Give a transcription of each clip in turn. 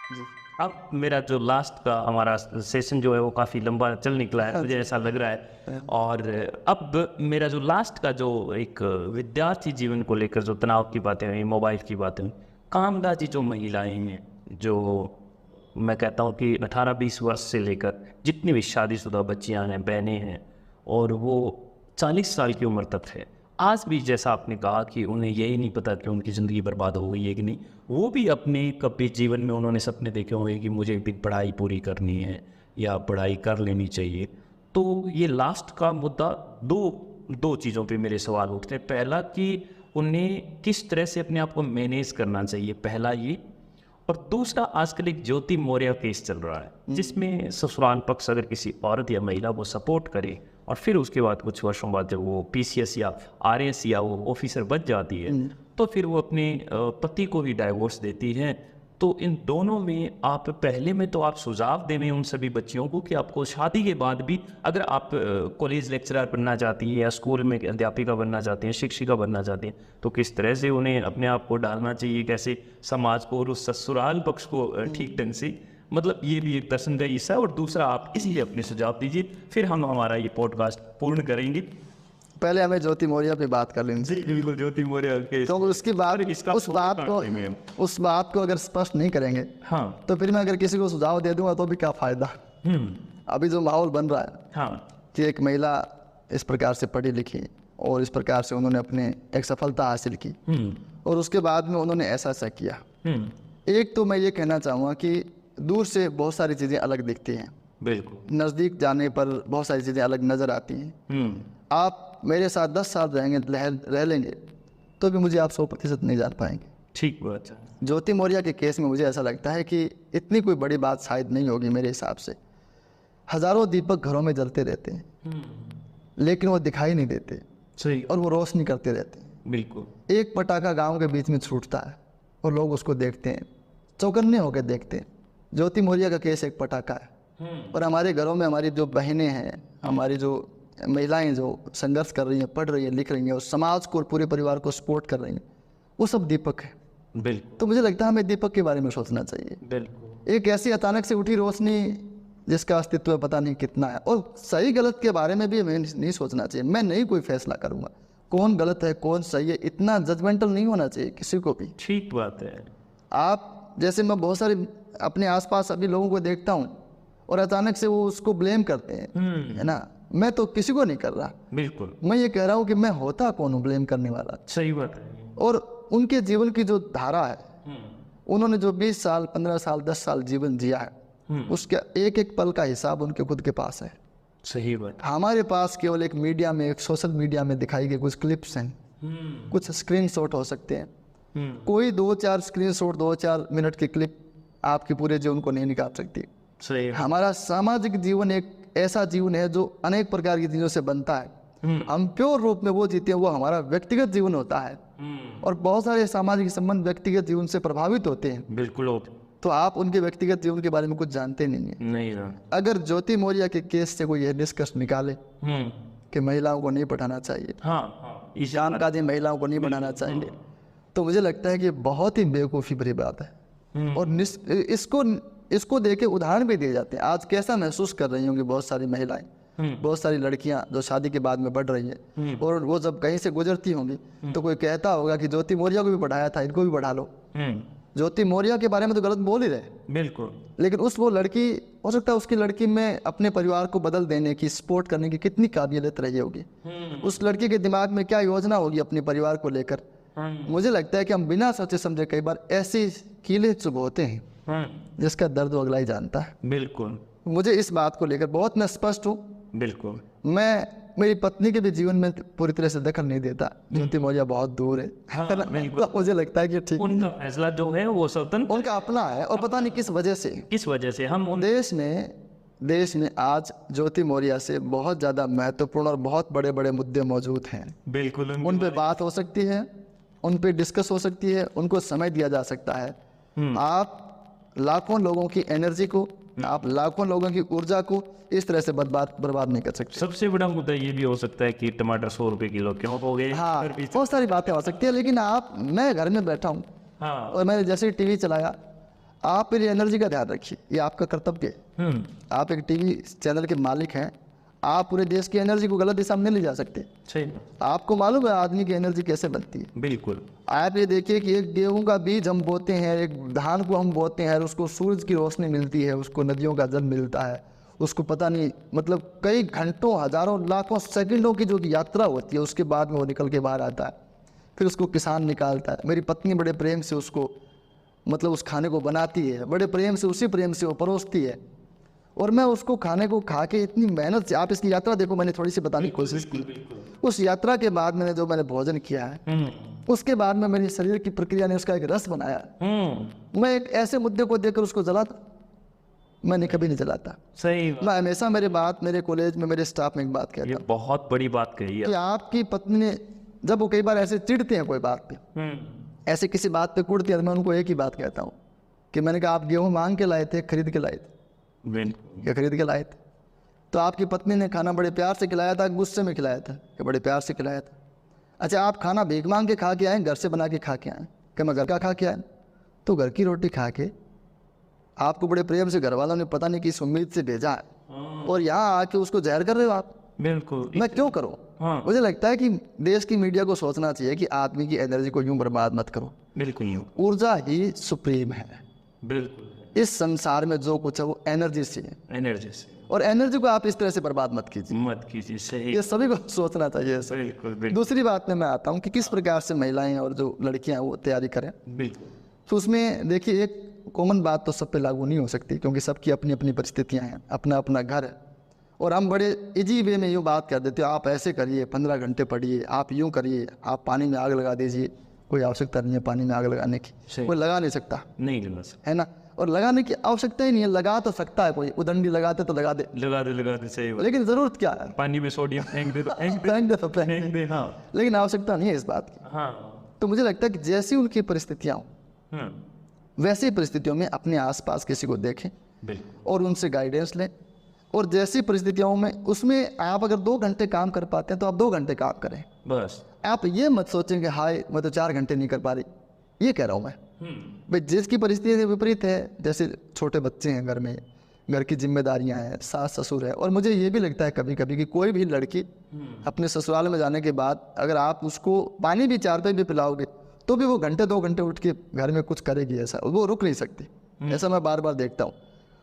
जी। अब मेरा जो लास्ट का हमारा सेशन जो है वो काफ़ी लंबा चल निकला है, मुझे ऐसा लग रहा है। और अब मेरा जो लास्ट का जो एक विद्यार्थी जीवन को लेकर जो तनाव की बातें हुई, मोबाइल की बातें हुई, कामकाजी जो महिलाएं हैं, जो मैं कहता हूँ कि 18-20 वर्ष से लेकर जितनी भी शादीशुदा बच्चियां हैं, बहनें हैं, और वो 40 साल की उम्र तक है, आज भी जैसा आपने कहा कि उन्हें यही नहीं पता कि उनकी ज़िंदगी बर्बाद हो गई है कि नहीं। वो भी अपने कभी जीवन में उन्होंने सपने देखे होंगे कि मुझे एक दिन पढ़ाई पूरी करनी है या पढ़ाई कर लेनी चाहिए। तो ये लास्ट का मुद्दा, दो दो चीज़ों पे मेरे सवाल उठते हैं। पहला कि उन्हें किस तरह से अपने आप को मैनेज करना चाहिए, पहला ये। और दूसरा, आजकल एक ज्योति मौर्य केस चल रहा है जिसमें ससुराल पक्ष अगर किसी औरत या महिला को सपोर्ट करे और फिर उसके बाद कुछ वर्षों बाद जब वो पीसीएस या आरएस या वो ऑफिसर बन जाती है तो फिर वो अपने पति को ही डाइवोर्स देती है। तो इन दोनों में आप पहले में तो आप सुझाव दें उन सभी बच्चियों को कि आपको शादी के बाद भी अगर आप कॉलेज लेक्चरर बनना चाहती हैं या स्कूल में अध्यापिका बनना चाहती हैं, शिक्षिका बनना चाहती हैं, तो किस तरह से उन्हें अपने आप को डालना चाहिए, कैसे समाज को और उस ससुराल पक्ष को ठीक ढंग से, मतलब ये भी एक दर्शन का हिस्सा है। और दूसरा, आप इसलिए अपने सुझाव दीजिए, फिर हम हमारा ये पॉडकास्ट पूर्ण करेंगे। पहले हमें ज्योति मौर्य पे बात कर लेनी चाहिए। बिल्कुल, ज्योति मौर्य के तो उसकी बात उस बात को अगर स्पष्ट नहीं करेंगे, हाँ, तो फिर मैं अगर किसी को सुझाव दे दूंगा तो भी क्या फायदा। अभी जो माहौल बन रहा है, हाँ, कि एक महिला इस प्रकार से पढ़ी लिखी और इस प्रकार से उन्होंने अपने एक सफलता हासिल की और उसके बाद में उन्होंने ऐसा ऐसा किया। एक तो मैं ये कहना चाहूँगा कि दूर से बहुत सारी चीज़ें अलग दिखती हैं, बिल्कुल, नज़दीक जाने पर बहुत सारी चीज़ें अलग नज़र आती हैं। आप मेरे साथ 10 साल रहेंगे, रह लेंगे, तो भी मुझे आप 100% नहीं जान पाएंगे। ठीक बात है। ज्योति मौर्य के केस में मुझे ऐसा लगता है कि इतनी कोई बड़ी बात शायद नहीं होगी मेरे हिसाब से। हज़ारों दीपक घरों में जलते रहते हैं लेकिन वो दिखाई नहीं देते, सही, और वो रोशनी करते रहते हैं। बिल्कुल। एक पटाखा गांव के बीच में छूटता है और लोग उसको देखते हैं, चौकन्ने होकर देखते हैं। ज्योति मौर्य का केस एक पटाखा है और हमारे घरों में हमारी जो बहनें हैं, हमारी जो महिलाएं जो संघर्ष कर रही हैं, पढ़ रही हैं, लिख रही हैं और समाज को और पूरे परिवार को सपोर्ट कर रही हैं, वो सब दीपक है। बिल्कुल, तो मुझे लगता है हमें दीपक के बारे में सोचना चाहिए। बिल्कुल, एक ऐसी अचानक से उठी रोशनी जिसका अस्तित्व पता नहीं कितना है, और सही गलत के बारे में भी हमें नहीं सोचना चाहिए। मैं नहीं कोई फैसला करूँगा कौन गलत है कौन सही है, इतना जजमेंटल नहीं होना चाहिए किसी को भी। ठीक बात है। आप जैसे मैं बहुत सारे अपने आसपास अभी लोगों को देखता हूँ और अचानक से वो उसको ब्लेम करते हैं, है ना। मैं तो किसी को नहीं कर रहा, बिल्कुल, मैं ये कह रहा हूँ कि मैं होता कौन हूँ ब्लेम करने वाला। सही बात है। और उनके जीवन की जो धारा है, उन्होंने जो 20 साल 15 साल 10 साल जीवन जिया है, उसका एक एक पल का हिसाब उनके खुद के पास है। सही बात। हमारे पास केवल एक मीडिया में, एक सोशल मीडिया में दिखाई गई कुछ क्लिप्स हैं, कुछ स्क्रीनशॉट हो सकते हैं। कोई 2-4 स्क्रीनशॉट, 2-4 मिनट की क्लिप आपके पूरे जीवन को नहीं निकाल सकती। सही। हमारा सामाजिक जीवन एक ऐसा जीवन है जो अनेक प्रकार की चीज़ों से बनता है। हम प्योर रूप में वो जीते हैं, वो हमारा व्यक्तिगत जीवन होता है और बहुत सारे सामाजिक संबंध व्यक्तिगत जीवन से प्रभावित होते हैं। बिल्कुल, तो आप उनके व्यक्तिगत जीवन के बारे में कुछ जानते नहीं है। नहीं ना। अगर ज्योति मौर्य के केस से कोई यह निष्कर्ष निकाले कि महिलाओं को नहीं पढ़ाना चाहिए, हाँ, हाँ, ईशान काजी महिलाओं को नहीं पढ़ाना चाहिए, तो मुझे लगता है कि बहुत ही बेवकूफ़ी भरी बात है। और इसको देके उदाहरण भी दिए जाते हैं। आज कैसा महसूस कर रही होंगी बहुत सारी महिलाएं, बहुत सारी लड़कियां जो शादी के बाद में बढ़ रही हैं, और वो जब कहीं से गुजरती होंगी तो कोई कहता होगा कि ज्योति मौर्य को भी पढ़ाया था, इनको भी पढ़ा लो। ज्योति मौर्य के बारे में तो गलत बोल ही रहे, बिल्कुल, लेकिन वो लड़की, हो सकता है उसकी लड़की में अपने परिवार को बदल देने की, सपोर्ट करने की कितनी काबिलियत रही होगी। उस लड़की के दिमाग में क्या योजना होगी अपने परिवार को लेकर। मुझे लगता है कि हम बिना सोचे समझे कई बार ऐसे कीले चुभोते हैं जिसका दर्द वो अगला ही जानता है। बिल्कुल, मुझे इस बात को लेकर बहुत मैं स्पष्ट हूँ। बिल्कुल, मैं मेरी पत्नी के भी जीवन में पूरी तरह से दखल नहीं देता। ज्योति मौर्य बहुत दूर है, हाँ, है ना? बिल्कुल। तो मुझे लगता है कि ठीक, उनका फैसला जो है वो स्वतंत्र, उनका अपना है और पता नहीं किस वजह से, किस वजह से हम उन देश में आज ज्योति मौर्य से बहुत ज़्यादा महत्वपूर्ण और बहुत बड़े बड़े मुद्दे मौजूद हैं। बिल्कुल उन पे बात हो सकती है, उन पे डिस्कस हो सकती है, उनको समय दिया जा सकता है। आप लाखों लोगों की एनर्जी को, आप लाखों लोगों की ऊर्जा को इस तरह से बर्बाद नहीं कर सकते। सबसे बड़ा मुद्दा ये भी हो सकता है कि टमाटर 100 रुपए किलो क्यों हो गए। हाँ, बहुत सारी बातें हो सकती है, लेकिन मैं घर में बैठा हूँ हाँ, और मैंने जैसे टीवी चलाया, आप मेरी एनर्जी का ध्यान रखिए, ये आपका कर्तव्य है। आप एक टीवी चैनल के मालिक हैं, आप पूरे देश की एनर्जी को गलत दिशा में नहीं ले जा सकते। सही। आपको मालूम है आदमी की एनर्जी कैसे बनती है? बिल्कुल। आप ये देखिए कि एक गेहूं का बीज हम बोते हैं, एक धान को हम बोते हैं, उसको सूरज की रोशनी मिलती है, उसको नदियों का जल मिलता है, उसको पता नहीं मतलब कई घंटों, हजारों, लाखों, सेकंडों की जो यात्रा होती है, उसके बाद में वो निकल के बाहर आता है। फिर उसको किसान निकालता है। मेरी पत्नी बड़े प्रेम से उसको मतलब उस खाने को बनाती है, बड़े प्रेम से, उसी प्रेम से वो परोसती है, और मैं उसको खाने को खा के इतनी मेहनत से, आप इसकी यात्रा देखो, मैंने थोड़ी सी बताने की कोशिश की। उस यात्रा के बाद मैंने भोजन किया है, उसके बाद में मेरे शरीर की प्रक्रिया ने उसका एक रस बनाया। मैं एक ऐसे मुद्दे को देखकर उसको जलाता, मैंने कभी नहीं जलाता। सही। मैं हमेशा मेरे कॉलेज में, मेरे स्टाफ में एक बात कहता ये हूँ बहुत बड़ी बात कही है कि आपकी पत्नी ने, जब वो कई बार ऐसे चिढ़ते हैं कोई बात पे, ऐसे किसी बात पे कुड़ते हैं, तो मैं उनको एक ही बात कहता हूँ कि मैंने कहा आप गेहूँ मांग के लाए थे, खरीद के लाए थे? क्या खरीद के लाए थे? तो आपकी पत्नी ने खाना बड़े प्यार से खिलाया था, गुस्से में खिलाया था? कि बड़े प्यार से खिलाया था। अच्छा, आप खाना भीख मांग के खा के आए, घर से बना के खा के आए? कि मैं घर का खा के आया। तो घर की रोटी खा के आपको बड़े प्रेम से घर वालों ने पता नहीं किस उम्मीद से भेजा है, और यहाँ आके उसको जहर कर रहे हो आप। बिल्कुल। मैं क्यों करूँ? मुझे लगता है कि देश की मीडिया को सोचना चाहिए कि आदमी की एनर्जी को यूं बर्बाद मत करो। बिल्कुल। ऊर्जा ही सुप्रीम है। बिल्कुल। इस संसार में जो कुछ है वो एनर्जी से है, एनर्जी से, और एनर्जी को आप इस तरह से बर्बाद मत कीजिए। सही। ये सभी को सोचना चाहिए। बिल्कुल। दूसरी बात में मैं आता हूँ कि किस प्रकार से महिलाएं और जो लड़कियां हैं वो तैयारी करें। बिल्कुल। तो उसमें देखिए, एक कॉमन बात तो सब पे लागू नहीं हो सकती, क्योंकि सबकी अपनी अपनी परिस्थितियां हैं, अपना अपना घर है, और हम बड़े इजी वे में यूँ बात कर देते हो, आप ऐसे करिए, 15 घंटे पढ़िए, आप यूँ करिए, आप पानी में आग लगा दीजिए। कोई आवश्यकता नहीं है पानी में आग लगाने की, कोई लगा नहीं सकता, नहीं लगा सकता, है ना? और लगाने की आवश्यकता ही नहीं है, लगा तो सकता है कोई, उदंडी लगाते तो लगा दे, लगा दे। सही। लेकिन जरूरत क्या है? पानी में सोडियम फेंक दे, फेंक दे। हाँ। लेकिन आवश्यकता नहीं है इस बात की। हाँ। तो मुझे लगता है कि जैसी उनकी परिस्थितियाँ हों, वैसी परिस्थितियों में अपने आसपास किसी को देखें और उनसे गाइडेंस लें, और जैसी परिस्थितियों में उसमें आप अगर 2 घंटे काम कर पाते हैं तो आप 2 घंटे काम करें। बस। आप ये मत सोचेंगे हाय मैं तो 4 घंटे नहीं कर पा रही। ये कह रहा हूँ मैं भाई, जिसकी परिस्थिति विपरीत है, जैसे छोटे बच्चे हैं घर में, घर की जिम्मेदारियां हैं, सास ससुर है, और मुझे ये भी लगता है कभी कभी कि कोई भी लड़की अपने ससुराल में जाने के बाद अगर आप उसको पानी भी 4 पे भी पिलाओगे तो भी वो घंटे 2 घंटे उठ के घर में कुछ करेगी, ऐसा वो रुक नहीं सकती। ऐसा मैं बार बार देखता हूँ।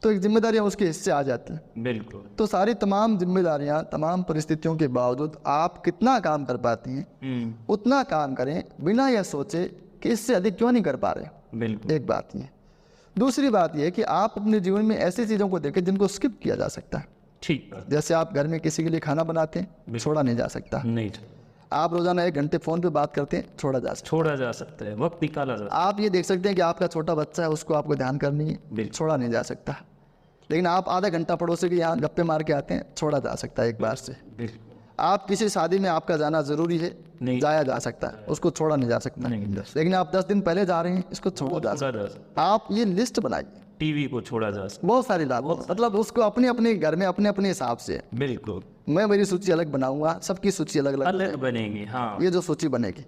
तो एक जिम्मेदारियां उसके हिस्से आ जाती हैं। बिल्कुल। तो सारी तमाम जिम्मेदारियां, तमाम परिस्थितियों के बावजूद आप कितना काम कर पाती हैं, उतना काम करें, बिना यह सोचे कि इससे अधिक क्यों नहीं कर पा रहे। बिल्कुल। एक बात ये। दूसरी बात यह कि आप अपने जीवन में ऐसी चीज़ों को देखें जिनको स्किप किया जा सकता है। ठीक। जैसे आप घर में किसी के लिए खाना बनाते हैं, छोड़ा नहीं जा सकता। नहीं। आप रोजाना 1 घंटे फ़ोन पे बात करते हैं, छोड़ा जा सकता है, वक्त निकाला जा सकता है। आप ये देख सकते हैं कि आपका छोटा बच्चा है, उसको आपको ध्यान करनी है, छोड़ा नहीं जा सकता। लेकिन आप आधा घंटा पड़ोसी के यहाँ गप्पे मार के आते हैं, छोड़ा जा सकता है एक बार से। आप किसी शादी में आपका जाना जरूरी है, जाया जा सकता है, उसको छोड़ा नहीं जा सकता। लेकिन आप 10 दिन पहले जा रहे हैं, इसको छोड़ा जा सकता है। आप ये लिस्ट बनाइए। टीवी को छोड़ा जा सकता, बहुत सारी लाभ, मतलब उसको अपने अपने घर में अपने अपने हिसाब से। बिल्कुल। मैं मेरी सूची अलग बनाऊंगा, सबकी सूची अलग अलग बनेगी। हाँ। ये जो सूची बनेगी,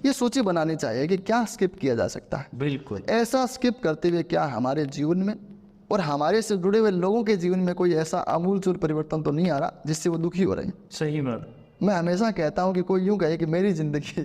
ये सूची बनानी चाहिए कि क्या स्किप किया जा सकता है। बिल्कुल। ऐसा स्किप करते हुए क्या हमारे जीवन में और हमारे से जुड़े हुए लोगों के जीवन में कोई ऐसा आमूलचूल परिवर्तन तो नहीं आ रहा जिससे वो दुखी हो रहे हैं। सही बात। मैं हमेशा कहता हूँ कि कोई यूँ कहे कि मेरी जिंदगी,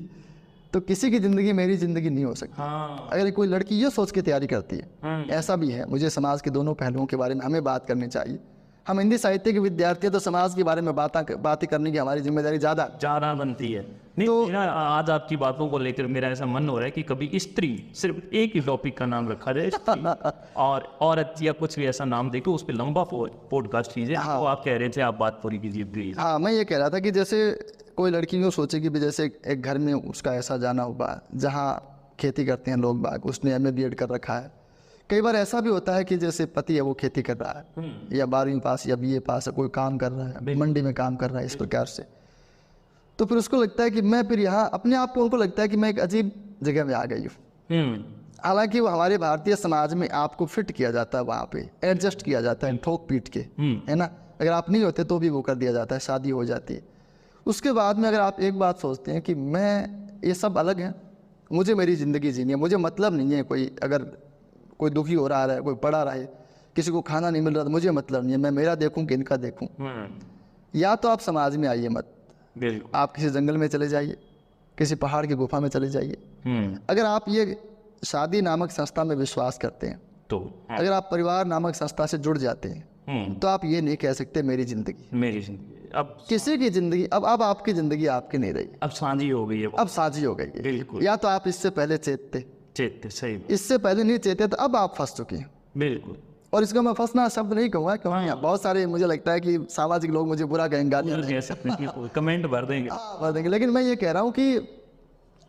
तो किसी की जिंदगी मेरी जिंदगी नहीं हो सकती। हाँ। अगर कोई लड़की ये सोच के तैयारी करती है, ऐसा भी है। मुझे समाज के दोनों पहलुओं के बारे में हमें बात करनी चाहिए। हम हिंदी साहित्य के विद्यार्थी हैं, तो समाज के बारे में बातें करने की हमारी जिम्मेदारी ज़्यादा बनती है। नहीं तो आज आपकी बातों को लेकर मेरा ऐसा मन हो रहा है कि कभी स्त्री, सिर्फ एक ही टॉपिक का नाम रखा जाए, और औरत या कुछ भी ऐसा नाम देकर उस पर लंबा पॉडकास्ट कीजिए। हाँ। तो आप कह रहे थे, आप बात पूरी कीजिए प्लीज। हाँ, मैं ये कह रहा था कि जैसे कोई लड़की को सोचे कि जैसे एक घर में उसका ऐसा जाना हुआ जहाँ खेती करते हैं लोग बाग, उसने MA BEd कर रखा है। कई बार ऐसा भी होता है कि जैसे पति है वो खेती कर रहा है, या 12वीं पास या BA पास है, कोई काम कर रहा है, मंडी में काम कर रहा है, इस प्रकार से। तो फिर उसको लगता है कि मैं फिर यहाँ अपने आप को, उनको लगता है कि मैं एक अजीब जगह में आ गई हूँ। हालांकि वो हमारे भारतीय समाज में आपको फिट किया जाता है, वहाँ पे एडजस्ट किया जाता है ठोक पीट के, है ना। अगर आप नहीं होते तो भी वो कर दिया जाता है, शादी हो जाती है। उसके बाद में अगर आप एक बात सोचते हैं कि मैं, ये सब अलग है, मुझे मेरी ज़िंदगी जीनी है, मुझे मतलब नहीं है कोई अगर कोई दुखी हो रहा है, कोई पड़ा रहे, किसी को खाना नहीं मिल रहा, तो मुझे मतलब नहीं है, मैं मेरा देखूं कि इनका देखूं। या तो आप समाज में आइए मत, बिल्कुल। आप किसी जंगल में चले जाइए, किसी पहाड़ की गुफा में चले जाइए। अगर आप ये शादी नामक संस्था में विश्वास करते हैं, तो अगर आप परिवार नामक संस्था से जुड़ जाते हैं, तो आप ये नहीं कह सकते मेरी जिंदगी, मेरी जिंदगी अब किसी की जिंदगी। अब आपकी जिंदगी आपकी नहीं रही, अब साझी हो गई है वो। अब साझी हो गई है। बिल्कुल। या तो आप इससे पहले चेतते, चेत सही। इससे पहले नहीं चेते, तो अब आप फंस चुके हैं। बिल्कुल। और इसका मैं फंसना शब्द नहीं कहूँगा, क्योंकि बहुत सारे मुझे लगता है कि सामाजिक लोग मुझे बुरा कहेंगे, गालियाँ कह सकते हैं, कमेंट भर देंगे। भर देंगे। लेकिन मैं ये कह रहा हूँ कि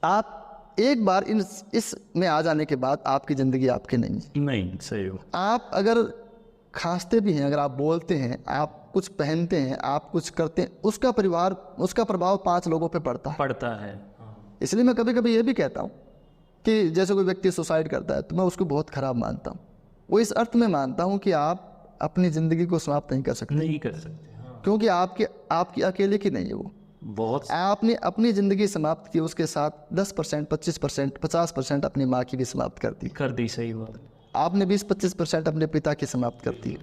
आप एक बार इस में आ जाने के बाद आपकी ज़िंदगी आपकी नहीं है। नहीं, सही हो। आप अगर खांसते भी हैं, अगर आप बोलते हैं, आप कुछ पहनते हैं, आप कुछ करते हैं, उसका प्रभाव 5 लोगों पे पड़ता है। इसलिए मैं कभी कभी ये भी कहता हूँ कि जैसे कोई व्यक्ति सुसाइड करता है, तो मैं उसको बहुत ख़राब मानता हूँ। वो इस अर्थ में मानता हूँ कि आप अपनी ज़िंदगी को समाप्त नहीं कर सकते, नहीं कर सकते। क्योंकि आपकी अकेले की नहीं है वो। बहुत आपने अपनी ज़िंदगी समाप्त की, उसके साथ 10%, 25%, 50% अपनी माँ की भी समाप्त कर दी। कर दी, सही बात। आपने 20-25% अपने पिता की समाप्त कर दी।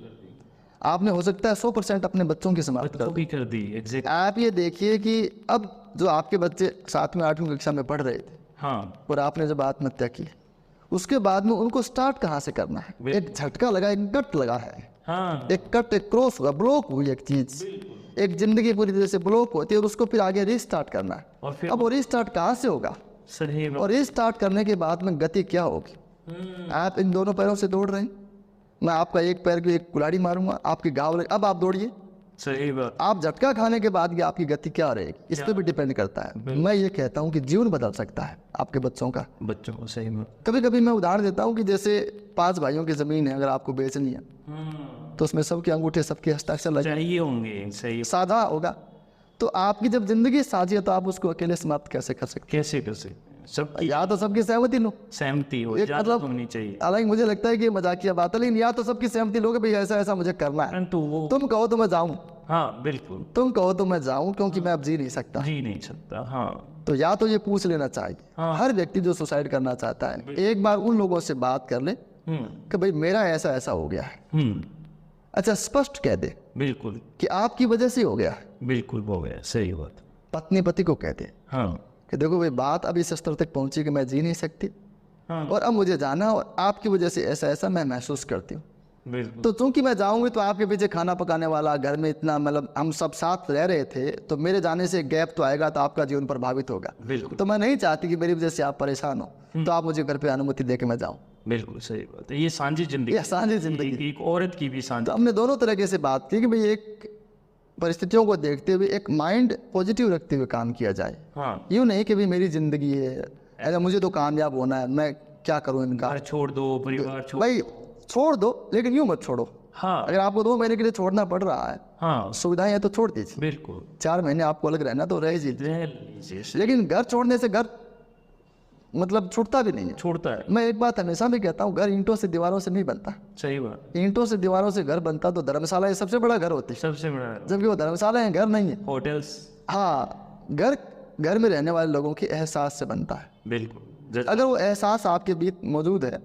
आपने हो सकता है 100% अपने बच्चों की समाप्त कर दी। कर दी, एग्जैक्ट। आप ये देखिए कि अब जो आपके बच्चे 7वीं 8वीं कक्षा में पढ़ रहे थे, हाँ, और आपने जब आत्महत्या की, उसके बाद में उनको स्टार्ट कहाँ से करना है? एक झटका लगा, एक कट लगा है, हाँ, एक कट, एक क्रॉस हुआ, ब्लॉक हुई एक चीज। एक जिंदगी पूरी तरह से ब्लॉक होती है, और उसको फिर आगे रीस्टार्ट करना है। और फिर अब वो रीस्टार्ट कहाँ से होगा? सही बात। और रीस्टार्ट करने के बाद में गति क्या होगी? आप इन दोनों पैरों से दौड़ रहे हैं, मैं आपका एक पैर की एक कुल्हाड़ी मारूंगा, आपकी घाव लगे, अब आप दौड़िए। सही बात। आप झटका खाने के बाद की आपकी गति क्या रहेगी, इस पर भी डिपेंड करता है। मैं ये कहता हूँ कि जीवन बदल सकता है आपके बच्चों का। बच्चों को सही बात। कभी कभी मैं उदाहरण देता हूँ कि जैसे 5 भाइयों की ज़मीन है, अगर आपको बेचनी है, तो उसमें सबके अंगूठे, सबके हस्ताक्षर लगे, चाहिए होंगे, सही। साझा होगा। तो आपकी जब जिंदगी साझी है, तो आप उसको अकेले समाप्त कैसे कर सकते कैसे कर सकते हैं? सब हैं? या तो सबकी सहमति लो, सहमति हो, एक ज्यादा मतलब होनी चाहिए। हालांकि मुझे लगता है कि ये मजाकिया बात है, लेकिन या तो सबकी सहमति लोगे, भाई ऐसा ऐसा मुझे करना है, परंतु वो, तुम कहो तो मैं जाऊं, हाँ बिल्कुल, तुम कहो तो मैं जाऊं, क्योंकि मैं अब जी नहीं सकता। जी नहीं सकता। हाँ, तो या तो ये पूछ लेना चाहिए, हर व्यक्ति जो सुसाइड करना चाहता है, एक बार उन लोगों से बात कर ले कि भाई मेरा ऐसा ऐसा हो गया है। अच्छा, स्पष्ट कह दे बिल्कुल, कि आपकी वजह से हो गया है। बिल्कुल हो गया, सही बात। पत्नी पति को कह दे हाँ, कि देखो भाई, बात अब इस स्तर तक पहुंची कि मैं जी नहीं सकती, हाँ, और अब मुझे जाना है, और आपकी वजह से ऐसा ऐसा मैं महसूस करती हूँ। बिल्कुल, तो चूंकि मैं जाऊंगी, तो आपके पीछे खाना पकाने वाला, घर में इतना, मतलब हम सब साथ रह रहे थे, तो मेरे जाने से गैप तो आएगा, तो आपका जीवन प्रभावित होगा। बिल्कुल, तो मैं नहीं चाहती कि मेरी वजह से आप परेशान हो, तो आप मुझे घर पे अनुमति दे के मैं जाऊँ। बिल्कुल सही बात है। ये साझी जिंदगी, ये साझी जिंदगी। एक औरत की भी साझी। तो हमने दोनों तरीके से बात की कि भाई एक परिस्थितियों को देखते हुए एक माइंड पॉजिटिव रखते हुए काम किया जाए। हाँ, यूँ नहीं कि भाई मेरी ज़िंदगी है, ऐसा मुझे तो कामयाब होना है, मैं क्या करूँ इनका। घर छोड़ दो, परिवार छोड़। भाई छोड़ दो, लेकिन यूँ मत छोड़ो। हाँ, अगर आपको 2 महीने के लिए छोड़ना पड़ रहा है, हाँ, सुविधाएं हैं, तो छोड़ दीजिए। बिल्कुल, 4 महीने आपको अलग रहना, तो रह लीजिए। रह लीजिए। लेकिन घर छोड़ने से घर मतलब छूटता भी नहीं है। छोड़ता है, मैं एक बात हमेशा भी कहता हूँ, घर ईंटों से दीवारों से नहीं बनता। सही बात। ईंटों से दीवारों से घर बनता तो धर्मशाला ये सबसे बड़ा घर होती है, सबसे बड़ा जबकि वो धर्मशाला है, घर नहीं है। होटल्स। हाँ, घर में रहने वाले लोगों के एहसास से बनता है। बिल्कुल, अगर वो एहसास आपके बीच मौजूद है,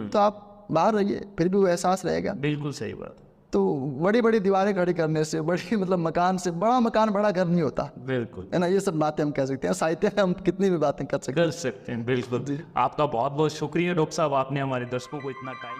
तो आप बाहर रहिए, फिर भी वो एहसास रहेगा। बिल्कुल सही बात। तो बड़ी बड़ी दीवारें खड़ी करने से, बड़ी मतलब मकान से, बड़ा मकान बड़ा घर नहीं होता बिल्कुल, है ना। ये सब बातें हम कह सकते हैं, साहित्य में हम कितनी भी बातें कर सकते हैं। कर सकते हैं। बिल्कुल, आपका बहुत बहुत शुक्रिया डॉक्टर साहब, आपने हमारे दर्शकों को इतना टाइम